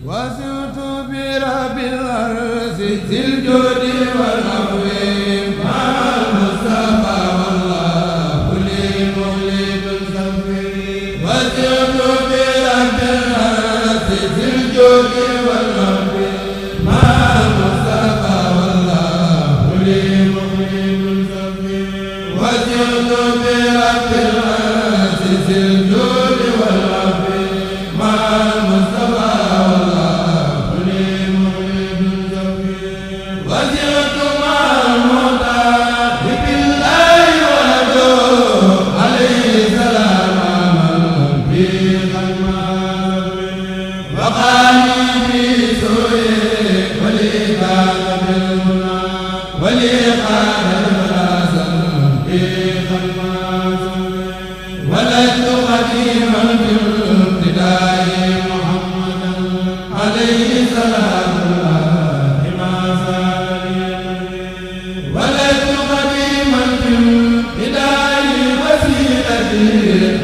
وسرت برب الأرض ذي الجود والعفو مع المصطفى والله لي مولد سفي وسرت برب الأرض ذي الجود والعفو مع المصطفى والله لي مولد سفي وسرت برب الأرض ذي الجود والعفو مع المصطفى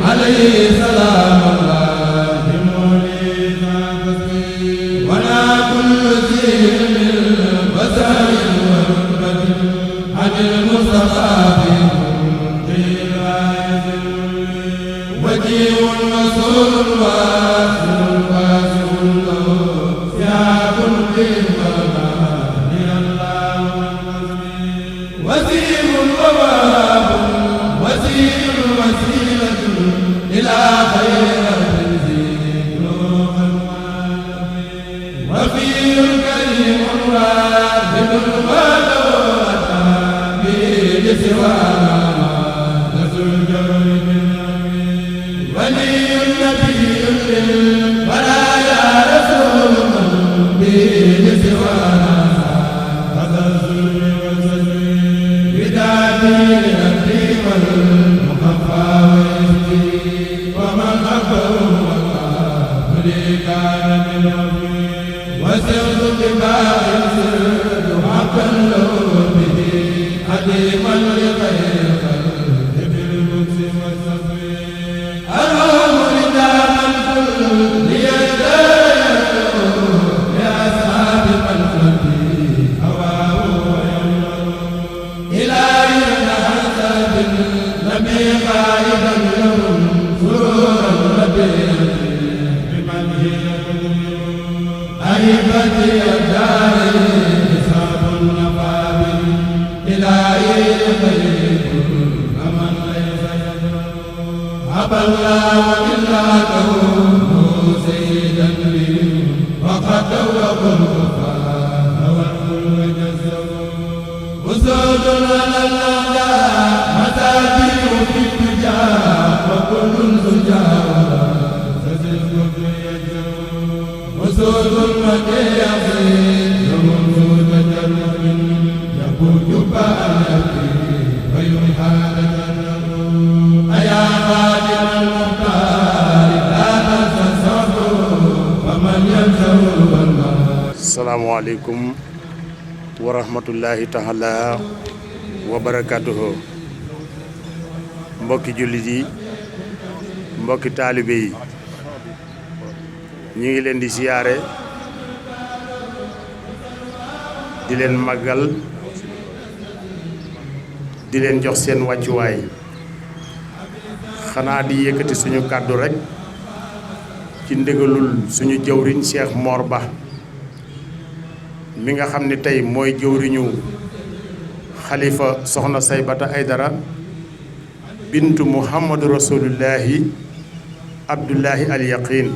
عليه سلام الله مولد نفسي وانا كل ذي وسائل ورتبة عن المصطفى في وجيه رسول واسع واسع له سياق بالمنام الله وسيم وواب وسيم وسيلة إلى خير التنزيل وفي الكريم واحد ولو أتى به سوانا نزل الجبل ولي النبي البرايا رسول من به سوانا هذا الظلم والسجن بداية لربي والمخفى ومن أكبر ولي كان من ربي وسرت بباء سرت حقا له به حديما لغير خلق بالمكس والصفي أرهم رداء كل ليدايه لأصحاب منفذي هواه ويمر إلى ينحسب النبي قائدا لهم سرورا بمن هي أهبتي الدار حساب النقاب إلهي خير من ليس يدر أبى الله إلا كونه سيدا لي وقد توقف الكفار والكل جزر وسود على الأعداء متاكل في التجار وكل زجاج وسود المكياسين ومنزود جرب يقول جبال يبكي ويحال جرب أيا خادم المختار لا تنسى الصبر ومن ينسى والله. السلام عليكم ورحمة الله تعالى وبركاته. mbokki jullit yi mbokki taalibe yi ñu ngi leen di siyaare di leen màggal di leen jox seen wàccuwaay xanaa di yëkkati suñu kàddu rek ci ndégalul suñu jëwriñ Cheikh Mor Ba mi nga xam ne tey mooy jëwriñu xalifa soxna Saybata Aydara bintu Muhammadu Rasulullahi Abdullahi al Yaqin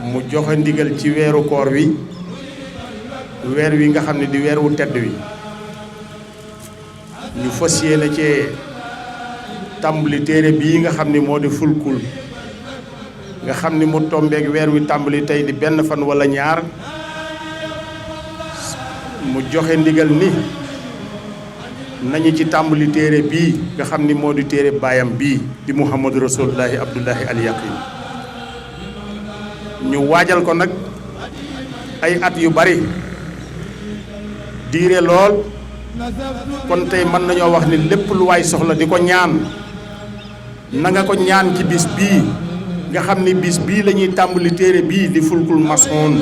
mu joxe ndigal ci weeru koor wi weer wi nga xam ne di weer wu tedd wi ñu fas yéene ci tàmbali téere bii nga xam ne moo di fulkul nga xam ni mu tombeek weer wi tàmbali tey di benn fan wala ñaar mu joxe ndigal ni nañu ci tàmbali téere bii nga xam ni moo di téere baayam bii di Muhammadu Rasulullahi Abdullahi al Yaqin ñu waajal ko nag ay at yu bari diire lool kon tey mën nañoo wax ni lépp lu waay soxla di ko ñaan na nga ko ñaan ci bis bii nga xam ni bis bii la ñuy tàmbali téere bii di fulkul masoon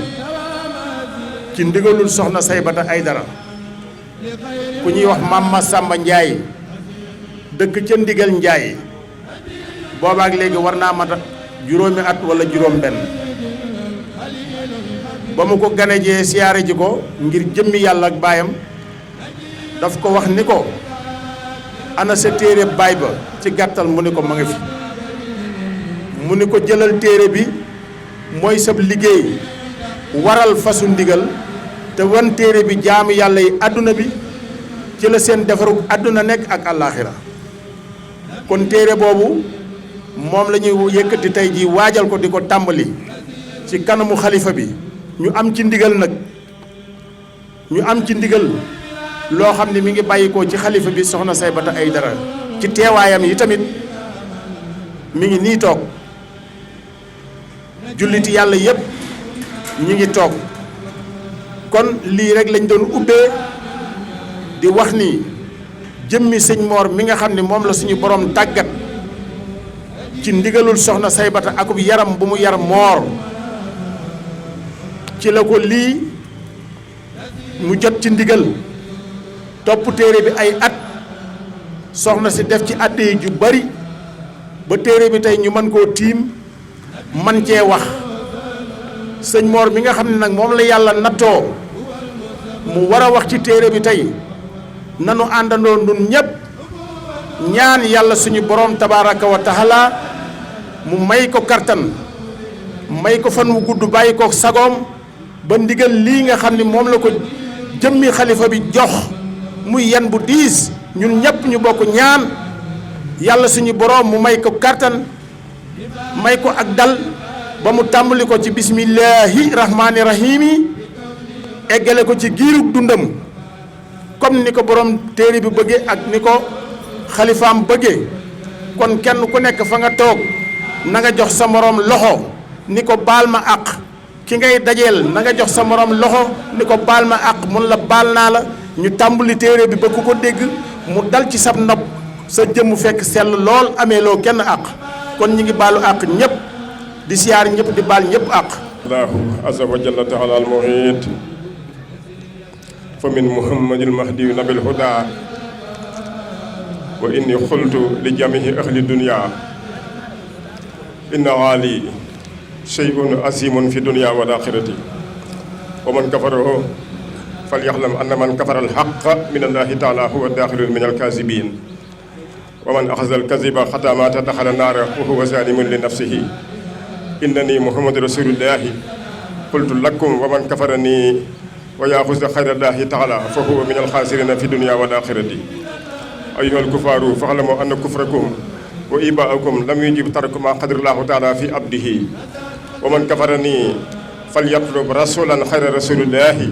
ci ndigalul soxna Saybata Aydara ku ñuy wax Mama Samba Njaay dëkk ca Ndigal Njaay boobaak léegi war naa mat juróomi at wala juróom benn ba mu ko ganejee siyaare ji ko ngir jëmmi yàlla ak baayam daf ko wax ni ko ana sa téere baay ba ci gàttal mu ni ko ma nga fi mu ni ko jëlal téere bi mooy sab liggéey waral fasu ndigal te wan téere bi jaamu yàlla yi àdduna bi ci la seen defaru àdduna nekk ak àllaaxira kon téere boobu moom la ñuy yëkkati tey jii waajal ko di ko tàmbali ci kanamu xalifa bi ñu am ci ndigal nag ñu am ci ndigal loo xam ne mi ngi bàyyikoo ci xalifa bi soxna Saybata Aydara ci teewaayam yi tamit mi ngi nii toog julliti yàlla yépp ñi ngi toog kon lii rek lañ doon ubbee di wax ni jëmmi sëñ Moor mi nga xam ne moom la suñu borom tàggat ci ndigalul soxna Saybata akub yaram bu mu yar Moor ci la ko lii mu jot ci ndigal topp téere bi ay at soxna si def ci àddee ju bari ba téere bi tey ñu mën koo tiim man cee wax sëñ Moor mi nga xam ne nag moom la yàlla nattoo mu war a wax ci téere bi tey nanu àndandoo nun ñépp ñaan yàlla suñu borom tabaaraka wa taala mu may ko kartan may ko fan wu gudd bàyyi ko sagoom ba ndigal lii nga xam ne moom la ko jëmmi xalifa bi jox muy yan bu diis ñun ñépp ñu bokk ñaan yàlla suñu borom mu may ko kartan may ko ak dal ba mu tàmbali ko ci bismillahi rahmaani rahimi eggale ko ci giirug dundam comme ni ko borom téere bi bëggee ak ni ko xalifaam bëggee kon kenn ku nekk fa nga toog na nga jox sa morom loxo ni ko baal ma àq ki ngay dajeel na nga jox sa morom loxo ni ko baal ma àq mun la baal naa la ñu tàmbali téere bi ba ku ko dégg mu dal ci sab nopp sa jëmm fekk sell lool amee loo kenn àq kon ñi ngi baalu àq ñépp di siyaar ñépp di baal ñépp àq allahu azza wa jalla taala al muhit fa min muhammadil mahdi nabil huda wa inni xultu li jamihi ahli dunya inna ali shay'un azimun fi dunya wal akhirati wa man kafarahu falyaxlam anna man kafara alxaqa min allahi taala huwa daxilun min alkazibin wa man axasa alkaziba xata mata daxala naara wa huwa zalimun li nafsihi innani muhammadu rasulullahi qultu lakum wa man kafarani wa yaxusa xayrallahi taala fa huwa min alxasirina fi dunya wal axirati ayuha alkufaru faxlamu anna kufrakum wa ibaakum lam yujib tarakuma qadrillahu taala fi abdihi wa man kafarani falyatlub rasulan xayra rasulillahi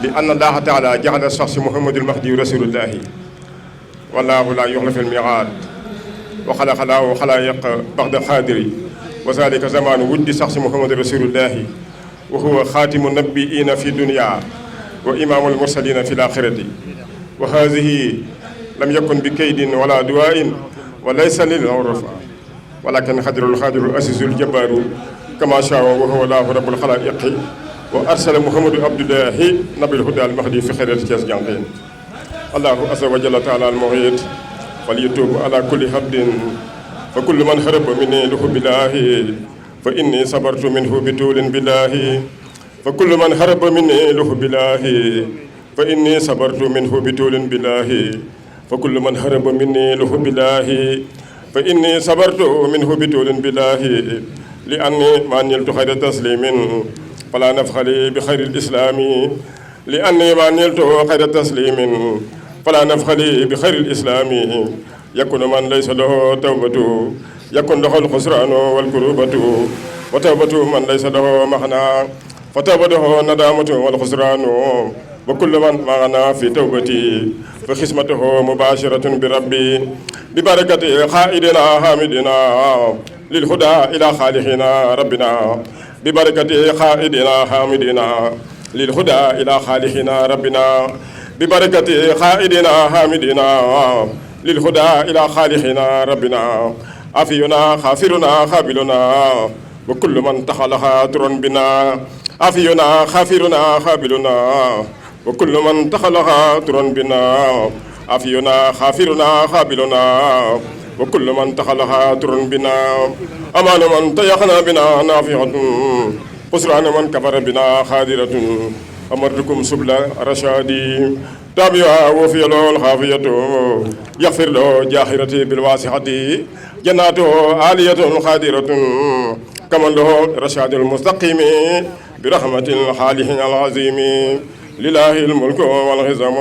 li anna allaha taala jaxala saxsi muhammadul mahdi rasulullahi wallahu la yuxlifu almiicaad wa xalaqa lahu xalaayiq baxda xaadiri wa zalika zamanu wujdi saxsi muhammadu rasulullahi wa huwa xaatimu nabiina fi dunya wa imaamu almursalina fi laaxirati wa haadihi lam yakun bi kaydin wala duwaain wa laysa lil urfa walakin xadirul xaadiru asisul jabaaru kama shaa wa huwa laahu rabbul xalaayiqi wa arsala muhammadu abdullahi nabil huda al mahdi fi xayrati Cees jànqeen allahu azza wa jalla taala al muhit fal yatuubu ala kulli habdin fa kullu man haraba minni lahu billahi fa inni sabartu minhu bi tuulin billahi fa kullu man haraba minni lahu billahi fa inni sabartu minhu bi tuulin billahi fa kullu man haraba minni lahu billahi fa inni sabartu minhu bi tuulin billahi li anni ma niltu xayra taslimin fala nafxali bi xayril islaami li anni ma niltu xayra taslimin fala nafxali bi xayril islaami yakunu man laysa lahu tawbatu yakun lahu alxusraanu walkurubatu wa tawbatu man laysa lahu maxna fa tawbatuhu nadamatu walxusraanu wa kullu man maxna fi tawbati fa xismatuhu mubashiratun bi rabbi bi barakati xaidina hamidina lil huda ila xaalixina rabbina bi barakati xaidina hamidina lil huda ila xaalixina rabbina bi barakati xaidina hamidina lil huda ila xaalixina rabbina عافينا خافرنا خابلنا وكل من تخلها ترن بنا عافينا خافرنا خابلنا وكل من تخلها ترن بنا عافينا خافرنا خابلنا وكل من تخلها ترن بنا أمان من تيخنا بنا نافعة خسران من كفر بنا خادرة أمركم سبل رشادي تابعها وفي له الخافية يغفر له جاهرتي بالواسحة جناته عالية خادرة كمن له رشاد المستقيم برحمة الحالح العظيم لله الملك والغزم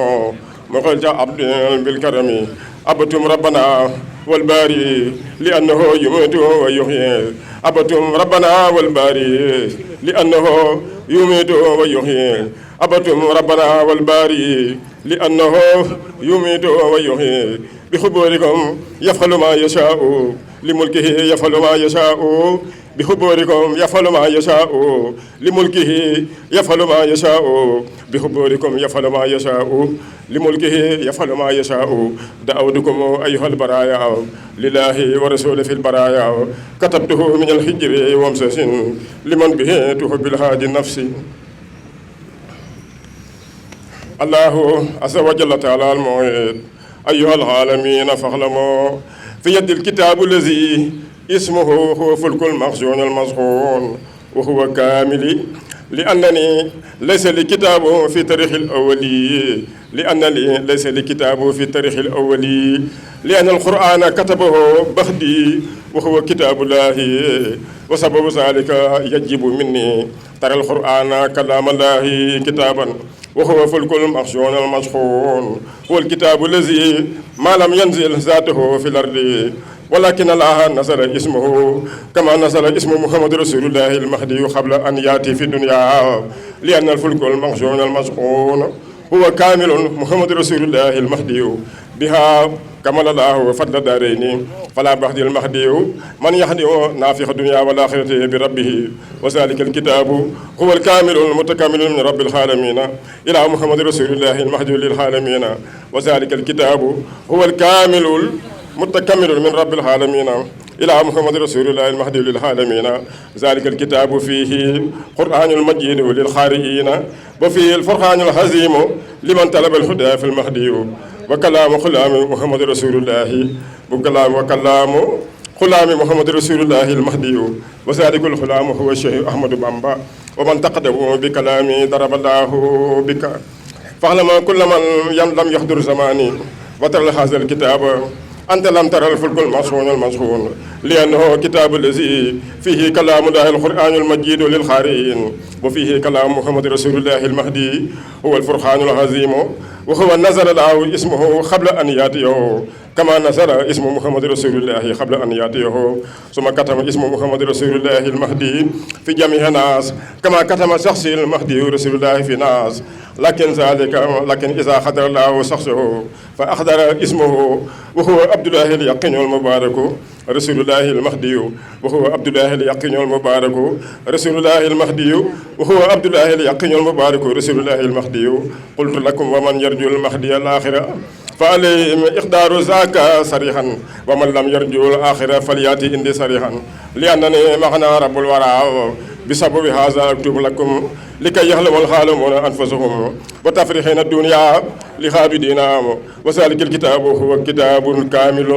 مخرج عبد بالكرم أبتم ربنا والباري لأنه يميت ويحيي أبتم ربنا والباري لأنه يميت ويحيي أبتم ربنا والباري لأنه يميت ويحيي بخبوركم يفعل ما يشاء لملكه يفعل ما يشاء بخبوركم يفعل ما يشاء لملكه يفعل ما يشاء بخبوركم يفعل ما يشاء لملكه يفعل ما يشاء دعوتكم أيها البرايا لله ورسوله في البرايا كتبته من الحجر وامسس لمن به تحب الهادي النفس الله عز وجل تعالى المعيد أيها العالمين فاعلموا في يد الكتاب الذي اسمه هو فلك المخزون المصحون وهو كامل لأنني ليس لي كتاب في تاريخ الأولي لأنني ليس لي كتاب في تاريخ الأولي لأن القرآن كتبه بخدي وهو كتاب الله وسبب ذلك يجب مني ترى القرآن كلام الله كتابا وهو فلك المخزون المصحون هو الكتاب الذي ما لم ينزل ذاته في الأرض ولكن الله نزل اسمه كما نزل اسم محمد رسول الله المهدي قبل أن يأتي في الدنيا لأن الفلك المخزون المصحون هو كامل محمد رسول الله المهدي بها كمل الله فضل دارين فلا بهدي المهدي من يهدي نافع الدنيا والآخرة بربه وذلك الكتاب هو الكامل المتكامل من رب العالمين إلى محمد رسول الله المهدي للعالمين وذلك الكتاب هو الكامل متكمل من رب العالمين إلى محمد رسول الله المهدي للعالمين ذلك الكتاب فيه قرآن المجيد للقارئين وفيه الفرقان العظيم لمن طلب الهدى في المهدي وكلام خلام محمد رسول الله وكلام خلام محمد رسول الله المهدي وذلك الخلام هو الشيخ أحمد بامبا ومن تقدم بكلامي ضرب الله بك فاعلم كل من لم يحضر زماني وترى هذا الكتاب أنت لم ترى الفلك المصحون المصحون لأنه كتاب الذي فيه كلام الله القرآن المجيد للقارئين وفيه كلام محمد رسول الله المهدي هو الفرقان العظيم وهو نزل له اسمه قبل أن يأتيه كما نزل اسم محمد رسول الله قبل أن يأتيه ثم كتم اسم محمد رسول الله المهدي في جميع الناس كما كتم شخص المهدي رسول الله في ناس لكن إذا حضر الله شخصه فأحضر اسمه وهو عبد الله اليقين المبارك رسول الله المهدي وهو عبد الله اليقين المبارك رسول الله المهدي وهو عبد الله اليقين المبارك رسول الله المهدي قلت لكم ومن يرجو المهدي الآخرة فعليهم إقدار ذاك صريحا ومن لم يرجو الآخرة فليأتي عندي صريحا لأنني معنى رب الورى بسبب هذا أكتب لكم لكي يعلم العالمون أنفسهم وتفرحين الدنيا لخابدين وذلك الكتاب هو كتاب كامل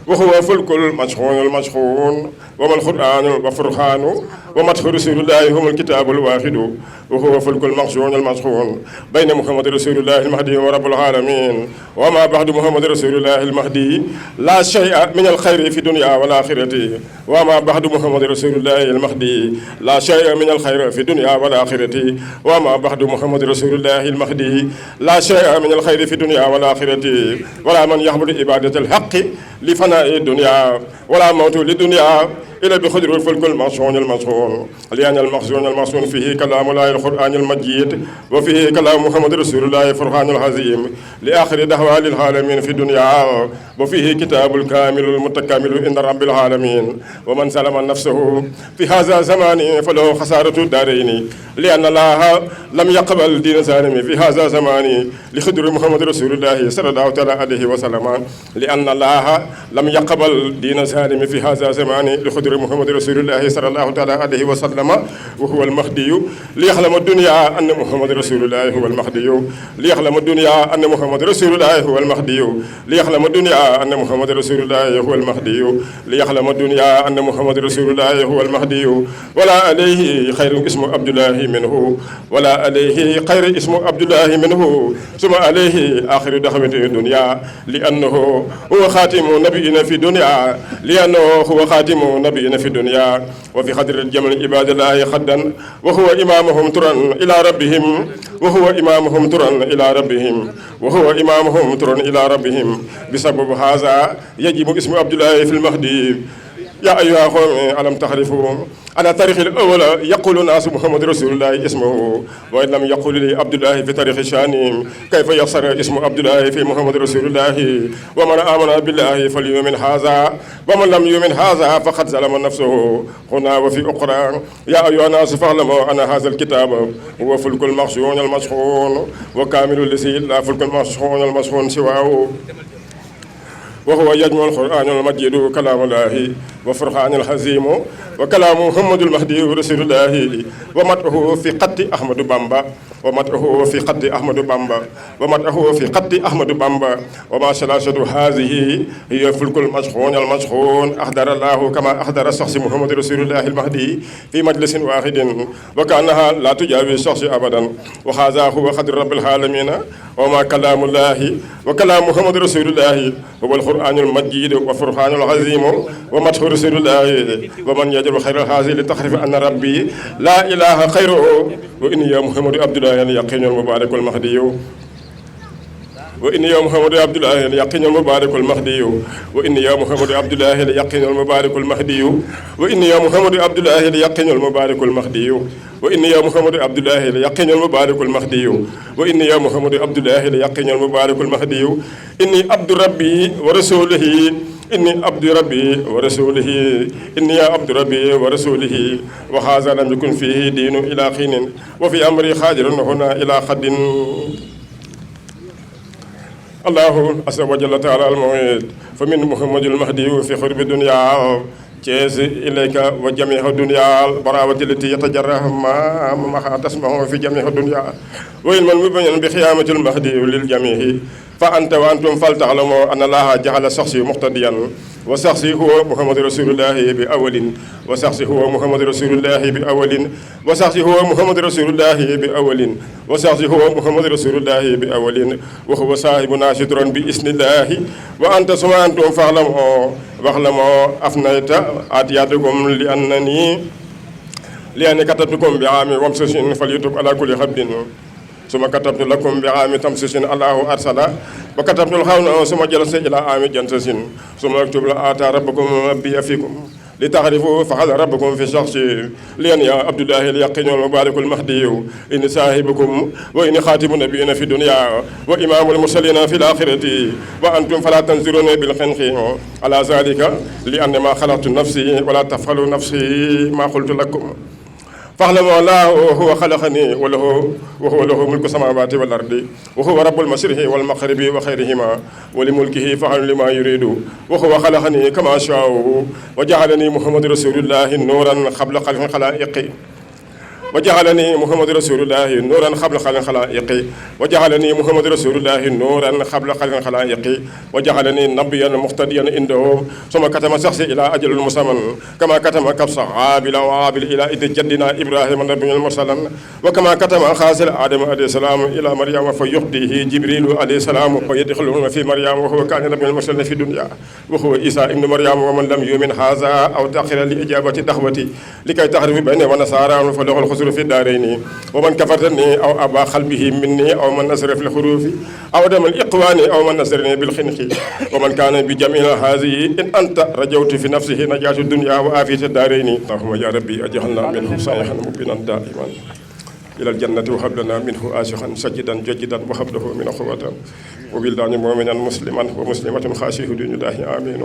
وهو فلك المشحون المشحون وما القرآن وفرحان ومدح رسول الله هم الكتاب الواحد وهو فلك المشحون المشحون بين محمد رسول الله المهدي ورب العالمين وما بعد محمد رسول الله المهدي لا شيء من الخير في الدنيا والآخرة وما بعد محمد رسول الله المهدي لا شيء من الخير في الدنيا والآخرة وما بعد محمد رسول الله المهدي لا شيء من الخير في الدنيا والآخرة ولا من يحمل عبادة الحق لفناء الدنيا ولا موت للدنيا إلى بخدر الفلك المصون لأن المصون فيه كلام الله القرآن المجيد وفيه كلام محمد رسول الله فرقان العظيم لآخر دعوى للعالمين في الدنيا وفيه كتاب الكامل المتكامل عند رب العالمين ومن سلم نفسه في هذا الزمان فله خسارة الدارين لأن الله لم يقبل دين سالم في هذا الزمان لخدر محمد رسول الله صلى الله عليه وسلم لأن الله لم يقبل دين سالم في هذا الزمان لخدر محمد رسول الله صلى الله عليه وسلم وهو المهدي ليعلم الدنيا أن محمد رسول الله هو المهدي ليعلم الدنيا أن محمد رسول الله هو المهدي ليعلم الدنيا أن محمد رسول الله هو المهدي ليعلم الدنيا أن محمد رسول الله هو المهدي ولا عليه خير اسم عبد الله منه ولا عليه خير اسم عبد الله منه ثم عليه آخر دعوة الدنيا لأنه هو خاتم نبينا في الدنيا لأنه هو خاتم نبينا في الدنيا وفي قدر الجمل عباد الله خدا وهو إمامهم ترا إلى ربهم وهو إمامهم ترا إلى ربهم وهو إمامهم ترا إلى ربهم بسبب هذا يجب اسم عبد الله في المهدي يا أيها القوم ألم تعرفوا على تاريخ الأول يقول الناس محمد رسول الله اسمه وإن لم يقول لي عبد الله في تاريخ شانهم كيف يصير اسم عبد الله في محمد رسول الله ومن آمن بالله فليؤمن هذا ومن لم يؤمن هذا فقد ظلم نفسه هنا وفي أخرى يا أيها الناس فاعلموا أن هذا الكتاب هو فلك المخزون المسخون وكامل الذي لا فلك المسخون المسخون سواه وهو يجمع القرآن المجيد كلام الله وفرقان الحزيم وكلام محمد المهدي رسول الله ومدعه في قد أحمد بامبا ومدعه في قد أحمد بامبا ومدعه في قد أحمد بامبا وما شلاشة هذه هي فلك المشخون أحضر الله كما أحضر شخص محمد رسول الله المهدي في مجلس واحد وكأنها لا تجاوز شخص أبدا وهذا هو قدر رب العالمين وما كلام الله وكلام محمد رسول الله هو القرآن المجيد وفرقان العظيم ومدح رسول الله ومن يجب خير هذه لتخرف أن ربي لا إله خيره وإن يا محمد عبد الله اليقين المبارك المهدي وإن يا محمد عبد الله اليقين المبارك المهدي وإن يا محمد عبد الله اليقين المبارك المهدي وإن يا محمد عبد الله اليقين المبارك المهدي وإن يا محمد عبد الله اليقين المبارك المهدي وإن يا محمد عبد الله اليقين المبارك المهدي إني عبد ربي ورسوله إني عبد ربي ورسوله إني عبد ربي ورسوله وهذا لم يكن فيه دين إلى حين وفي أمري خادر هنا إلى خد الله عز وجل تعالى الموعد فمن محمد المهدي في خرب الدنيا جاز إليك وجميع الدنيا البراوة التي يتجرها ما تسمعه في جميع الدنيا وإلما المبين بخيامة المهدي للجميع فأنت وأنتم فلتعلموا أن الله جعل شخصي مقتديا وشخصي هو محمد رسول الله بأول وشخصي هو محمد رسول الله بأول وشخصي هو محمد رسول الله بأول وشخصي هو محمد رسول الله بأول وهو صاحبنا شطرا بإذن الله وأنت ثم أنتم فاعلموا أفنيت أتياتكم لأني كتبتكم بعام ومسس فليتب على كل خبد ثم كتبت لكم بعام تمسس الله أرسل وكتبت الخون ثم جلس إلى عام جنسس ثم اكتب لآتى ربكم ربي فيكم لتعرفوا فعل ربكم في شخص لأن يا عبد الله اليقين المبارك المهدي إن صاحبكم وإن خاتم النبيين في الدنيا وإمام المرسلين في الآخرة وأنتم فلا تنظرون بالخنق على ذلك لأن ما خلقت نفسي ولا تفعلوا نفسي ما قلت لكم فاعلموا الله هو خلقني وهو له ملك السماوات والأرض وهو رب المشرق والمغرب وخيرهما ولملكه فعل لما يريد وهو خلقني كما شاء وجعلني محمد رسول الله نورا قبل خلق الخلائق وجعلني محمد رسول الله نورا قبل خلق الخلائق وجعلني محمد رسول الله نورا قبل خلق الخلائق وجعلني نبيا مقتديا عنده ثم كتم شخصي الى اجل المسمى كما كتم كبص عابل وعابل الى اذ جدنا ابراهيم النبي المرسل وكما كتم خاسر ادم عليه السلام الى مريم فيهديه جبريل عليه السلام ويدخلون في مريم وهو كان نبي المرسل في الدنيا وهو عيسى ابن مريم ومن لم يؤمن هذا او تاخر لاجابه دعوتي لكي تعرف بين ونصارى فله تنصر في الدارين ومن كفرتني أو أبى قلبه مني أو من نصر في الخروف أو دم الإقوان أو من نصرني بالخنق ومن كان بجميع هذه إن أنت رجوت في نفسه نجاة الدنيا وآفية الدارين اللهم يا ربي أجعلنا منه صالحا مبينا دائما إلى الجنة وهب لنا منه آشخا سجدا ججدا وهب له من قوة وبلدان مؤمنا مسلما ومسلمة خاشيه دين الله آمين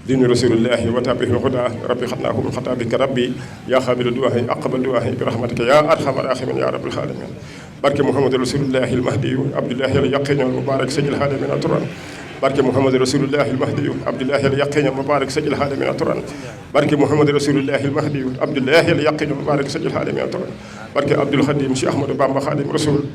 دين رسول الله وتابه الهدى ربي خدناه من خطابك ربي يا خابر الدعاء أقبل دعاء برحمتك يا أرحم الراحمين يا رب العالمين بارك محمد رسول الله المهدي عبد الله اليقين المبارك سجل هذا من أطران بارك محمد رسول الله المهدي عبد الله اليقين المبارك سجل هذا من أطران بارك محمد رسول الله المهدي عبد الله اليقين المبارك سجل هذا من أطران بارك عبد الخديم شيخ أحمد بامبا خادم رسول